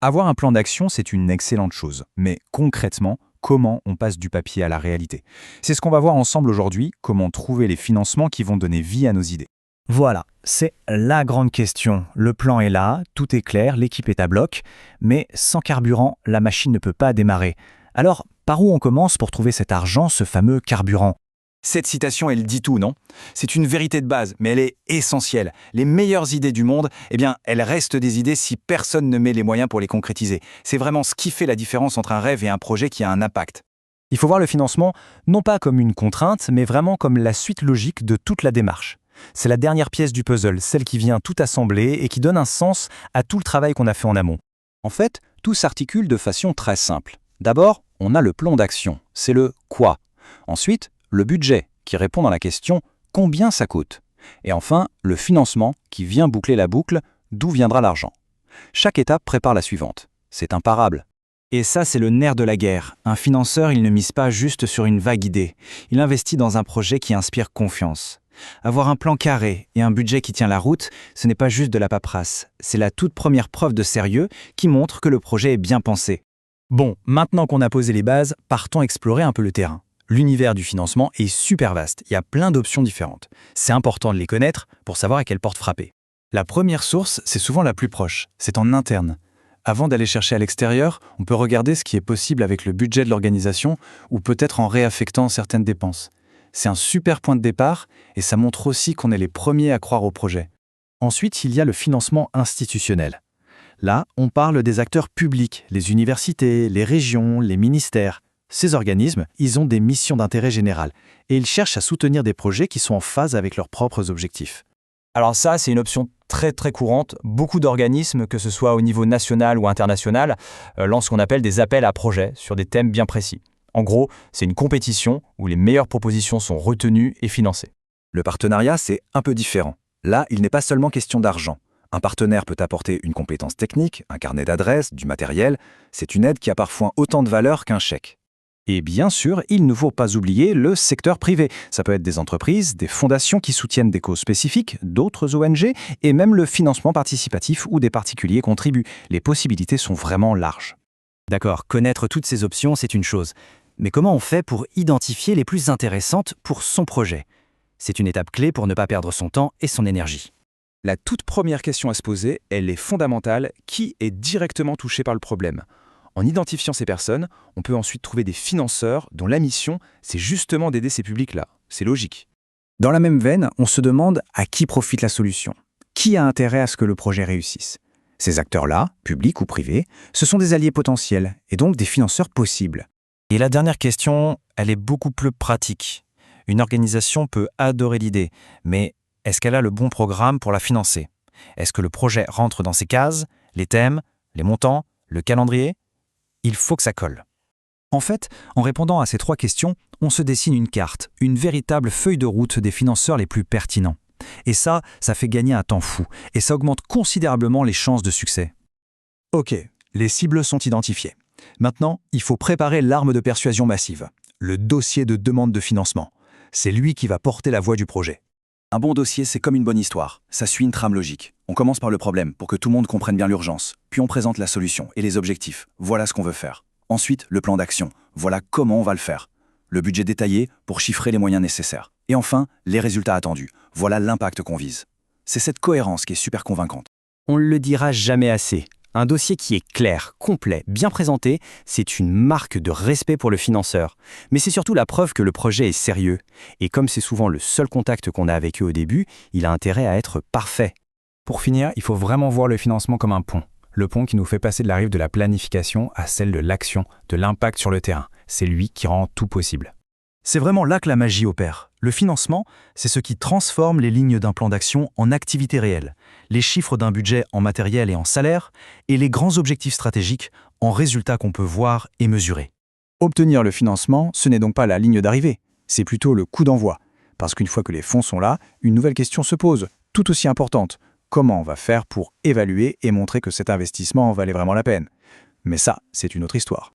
Avoir un plan d'action, c'est une excellente chose. Mais concrètement, comment on passe du papier à la réalité? C'est ce qu'on va voir ensemble aujourd'hui, comment trouver les financements qui vont donner vie à nos idées. Voilà, c'est la grande question. Le plan est là, tout est clair, l'équipe est à bloc, mais sans carburant, la machine ne peut pas démarrer. Alors, par où on commence pour trouver cet argent, ce fameux carburant? Cette citation, elle dit tout, non? C'est une vérité de base, mais elle est essentielle. Les meilleures idées du monde, elles restent des idées si personne ne met les moyens pour les concrétiser. C'est vraiment ce qui fait la différence entre un rêve et un projet qui a un impact. Il faut voir le financement non pas comme une contrainte, mais vraiment comme la suite logique de toute la démarche. C'est la dernière pièce du puzzle, celle qui vient tout assembler et qui donne un sens à tout le travail qu'on a fait en amont. En fait, tout s'articule de façon très simple. D'abord, on a le plan d'action, c'est le quoi. Ensuite, le budget, qui répond dans la question « combien ça coûte ?» Et enfin, le financement, qui vient boucler la boucle « d'où viendra l'argent ?» Chaque étape prépare la suivante. C'est imparable. Et ça, c'est le nerf de la guerre. Un financeur, il ne mise pas juste sur une vague idée. Il investit dans un projet qui inspire confiance. Avoir un plan carré et un budget qui tient la route, ce n'est pas juste de la paperasse. C'est la toute première preuve de sérieux qui montre que le projet est bien pensé. Bon, maintenant qu'on a posé les bases, partons explorer un peu le terrain. L'univers du financement est super vaste, il y a plein d'options différentes. C'est important de les connaître pour savoir à quelle porte frapper. La première source, c'est souvent la plus proche, c'est en interne. Avant d'aller chercher à l'extérieur, on peut regarder ce qui est possible avec le budget de l'organisation ou peut-être en réaffectant certaines dépenses. C'est un super point de départ et ça montre aussi qu'on est les premiers à croire au projet. Ensuite, il y a le financement institutionnel. Là, on parle des acteurs publics, les universités, les régions, les ministères. Ces organismes, ils ont des missions d'intérêt général et ils cherchent à soutenir des projets qui sont en phase avec leurs propres objectifs. Alors ça, c'est une option très très courante. Beaucoup d'organismes, que ce soit au niveau national ou international, lancent ce qu'on appelle des appels à projets sur des thèmes bien précis. En gros, c'est une compétition où les meilleures propositions sont retenues et financées. Le partenariat, c'est un peu différent. Là, il n'est pas seulement question d'argent. Un partenaire peut apporter une compétence technique, un carnet d'adresses, du matériel. C'est une aide qui a parfois autant de valeur qu'un chèque. Et bien sûr, il ne faut pas oublier le secteur privé. Ça peut être des entreprises, des fondations qui soutiennent des causes spécifiques, d'autres ONG, et même le financement participatif où des particuliers contribuent. Les possibilités sont vraiment larges. D'accord, connaître toutes ces options, c'est une chose. Mais comment on fait pour identifier les plus intéressantes pour son projet? C'est une étape clé pour ne pas perdre son temps et son énergie. La toute première question à se poser, elle est fondamentale. Qui est directement touché par le problème? En identifiant ces personnes, on peut ensuite trouver des financeurs dont la mission, c'est justement d'aider ces publics-là. C'est logique. Dans la même veine, on se demande à qui profite la solution. Qui a intérêt à ce que le projet réussisse? Ces acteurs-là, publics ou privés, ce sont des alliés potentiels et donc des financeurs possibles. Et la dernière question, elle est beaucoup plus pratique. Une organisation peut adorer l'idée, mais est-ce qu'elle a le bon programme pour la financer? Est-ce que le projet rentre dans ces cases, les thèmes, les montants, le calendrier? Il faut que ça colle. En fait, en répondant à ces 3 questions, on se dessine une carte, une véritable feuille de route des financeurs les plus pertinents. Et ça fait gagner un temps fou, et ça augmente considérablement les chances de succès. Ok, les cibles sont identifiées. Maintenant, il faut préparer l'arme de persuasion massive, le dossier de demande de financement. C'est lui qui va porter la voix du projet. Un bon dossier, c'est comme une bonne histoire. Ça suit une trame logique. On commence par le problème pour que tout le monde comprenne bien l'urgence. Puis on présente la solution et les objectifs. Voilà ce qu'on veut faire. Ensuite, le plan d'action. Voilà comment on va le faire. Le budget détaillé pour chiffrer les moyens nécessaires. Et enfin, les résultats attendus. Voilà l'impact qu'on vise. C'est cette cohérence qui est super convaincante. On ne le dira jamais assez. Un dossier qui est clair, complet, bien présenté, c'est une marque de respect pour le financeur. Mais c'est surtout la preuve que le projet est sérieux. Et comme c'est souvent le seul contact qu'on a avec eux au début, il a intérêt à être parfait. Pour finir, il faut vraiment voir le financement comme un pont. Le pont qui nous fait passer de la rive de la planification à celle de l'action, de l'impact sur le terrain. C'est lui qui rend tout possible. C'est vraiment là que la magie opère. Le financement, c'est ce qui transforme les lignes d'un plan d'action en activités réelles, les chiffres d'un budget en matériel et en salaire, et les grands objectifs stratégiques en résultats qu'on peut voir et mesurer. Obtenir le financement, ce n'est donc pas la ligne d'arrivée, c'est plutôt le coup d'envoi. Parce qu'une fois que les fonds sont là, une nouvelle question se pose, tout aussi importante. Comment on va faire pour évaluer et montrer que cet investissement en valait vraiment la peine? Mais ça, c'est une autre histoire.